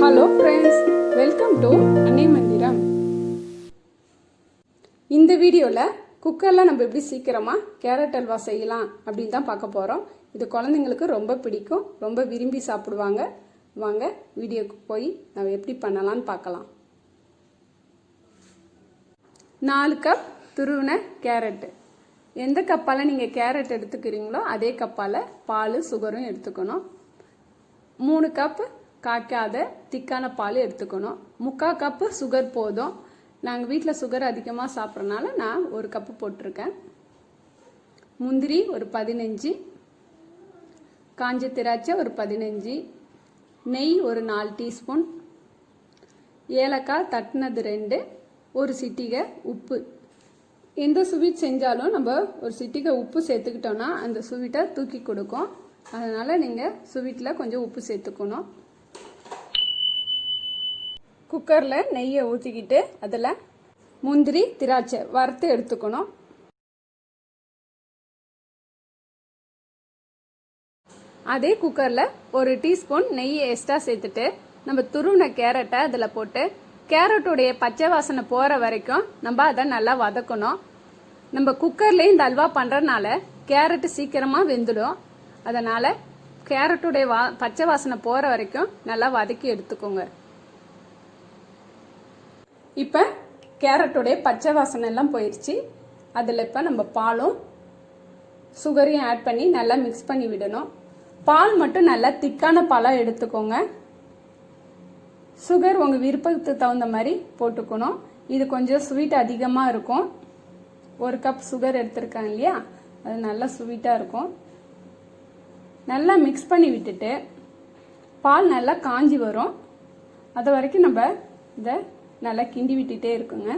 Hello friends, welcome to அன்னை மந்திரம். இந்த வீடியோவில் குக்கரில் நம்ம எப்படி சீக்கிரமாக கேரட் அல்வா செய்யலாம் அப்படின்னு தான் பார்க்க போகிறோம். இது குழந்தைங்களுக்கு ரொம்ப பிடிக்கும், ரொம்ப விரும்பி சாப்பிடுவாங்க. வாங்க வீடியோக்கு போய் நம்ம எப்படி பண்ணலான்னு பார்க்கலாம். 4 கப் துருவின கேரட்டு. எந்த கப்பால் நீங்கள் கேரட் எடுத்துக்கிறீங்களோ அதே கப்பால் பால் சுகரும் எடுத்துக்கணும். 3 கப்பு காய்க்காத திக்கான பால் எடுத்துக்கணும். 3/4 கப்பு சுகர் போதும். நாங்கள் வீட்டில் சுகர் அதிகமாக சாப்பிட்றனால நான் 1 கப்பு போட்டிருக்கேன். முந்திரி ஒரு 15, காஞ்ச திராட்சை ஒரு 15, நெய் ஒரு 4 டீஸ்பூன், ஏலக்காய் தட்டினது 2, ஒரு சிட்டிகை உப்பு. எந்த ஸ்வீட் செஞ்சாலும் நம்ம ஒரு சிட்டிகை உப்பு சேர்த்துக்கிட்டோன்னா அந்த ஸ்வீட்டை தூக்கி கொடுக்கும். அதனால் நீங்கள் ஸ்வீட்டில் கொஞ்சம் உப்பு சேர்த்துக்கணும். குக்கரில் நெய்யை ஊற்றிக்கிட்டு அதில் முந்திரி திராட்சை வறுத்து எடுத்துக்கணும். அதே குக்கரில் ஒரு டீஸ்பூன் நெய் எக்ஸ்ட்ரா சேர்த்துட்டு நம்ம துருவின கேரட்டை அதில் போட்டு கேரட்டுடைய பச்சை வாசனை போகிற வரைக்கும் நம்ம அதை நல்லா வதக்கணும். நம்ம குக்கர்லேயே இந்த அல்வா பண்ணுறதுனால கேரட்டு சீக்கிரமாக வெந்துடும். அதனால் கேரட்டுடைய பச்சை வாசனை போகிற வரைக்கும் நல்லா வதக்கி எடுத்துக்கோங்க. இப்போ கேரட்டுடைய பச்சை வாசனை எல்லாம் போயிடுச்சு. அதில் இப்போ நம்ம பாலும் சுகரையும் ஆட் பண்ணி நல்லா மிக்ஸ் பண்ணி விடணும். பால் மட்டும் நல்லா திக்கான பாலாக எடுத்துக்கோங்க. சுகர் உங்கள் விருப்பத்துக்கு தகுந்த மாதிரி போட்டுக்கணும். இது கொஞ்சம் ஸ்வீட் அதிகமாக இருக்கும். 1 கப் சுகர் எடுத்துருக்காங்க இல்லையா, அது நல்லா ஸ்வீட்டாக இருக்கும். நல்லா மிக்ஸ் பண்ணி விட்டுட்டு பால் நல்லா காஞ்சி வரும். அது வரைக்கும் நம்ம இதை நல்லா கிண்டி விட்டுட்டே இருக்குங்க.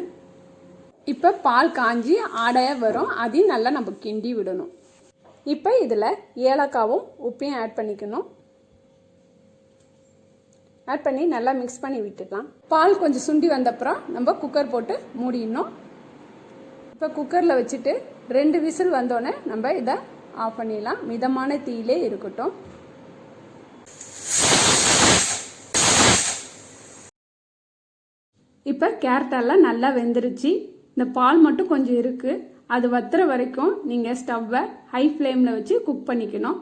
இப்போ பால் காஞ்சி ஆடையாக வரும், அதையும் நல்லா நம்ம கிண்டி விடணும். இப்போ இதில் ஏலக்காவும் உப்பையும் ஆட் பண்ணிக்கணும். ஆட் பண்ணி நல்லா மிக்ஸ் பண்ணி விட்டுக்கலாம். பால் கொஞ்சம் சுண்டி வந்தப்புறம் நம்ம குக்கர் போட்டு மூடிடணும். இப்போ குக்கரில் வச்சுட்டு 2 விசில் வந்தோடனே நம்ம இதை ஆஃப் பண்ணிடலாம். மிதமான தீயிலே இருக்கட்டும். இப்போ கேரட்டெல்லாம் நல்லா வெந்துருச்சு. இந்த பால் மட்டும் கொஞ்சம் இருக்குது. அது வத்துற வரைக்கும் நீங்கள் ஸ்டவ்வை ஹை ஃப்ளேமில் வச்சு குக் பண்ணிக்கணும்.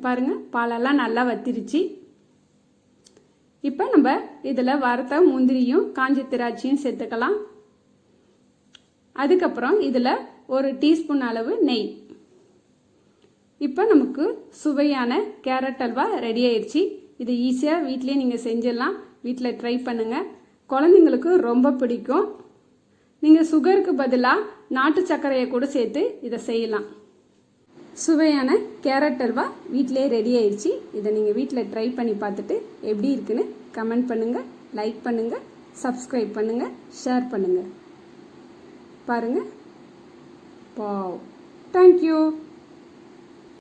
பாருங்கள், பாலெல்லாம் நல்லா வத்திருச்சு. இப்போ நம்ம இதில் வறுத்த முந்திரியும் காஞ்ச திராட்சையும் சேர்த்துக்கலாம். அதுக்கப்புறம் இதில் 1 டீஸ்பூன் அளவு நெய். இப்போ நமக்கு சுவையான கேரட் அல்வா ரெடி ஆயிடுச்சு. இது ஈஸியாக வீட்லேயே நீங்கள் செஞ்சிடலாம். வீட்டில் ட்ரை பண்ணுங்கள். குழந்தைங்களுக்கு ரொம்ப பிடிக்கும். நீங்கள் சுகருக்கு பதிலாக நாட்டு சர்க்கரையை கூட சேர்த்து இதை செய்யலாம். சுவையான கேரட் அல்வா வீட்டிலே ரெடி ஆயிடுச்சு. இதை நீங்கள் வீட்டில் ட்ரை பண்ணி பார்த்துட்டு எப்படி இருக்குன்னு கமெண்ட் பண்ணுங்கள், லைக் பண்ணுங்கள், சப்ஸ்கிரைப் பண்ணுங்கள், ஷேர் பண்ணுங்கள். பாருங்கள். Wow, thank you.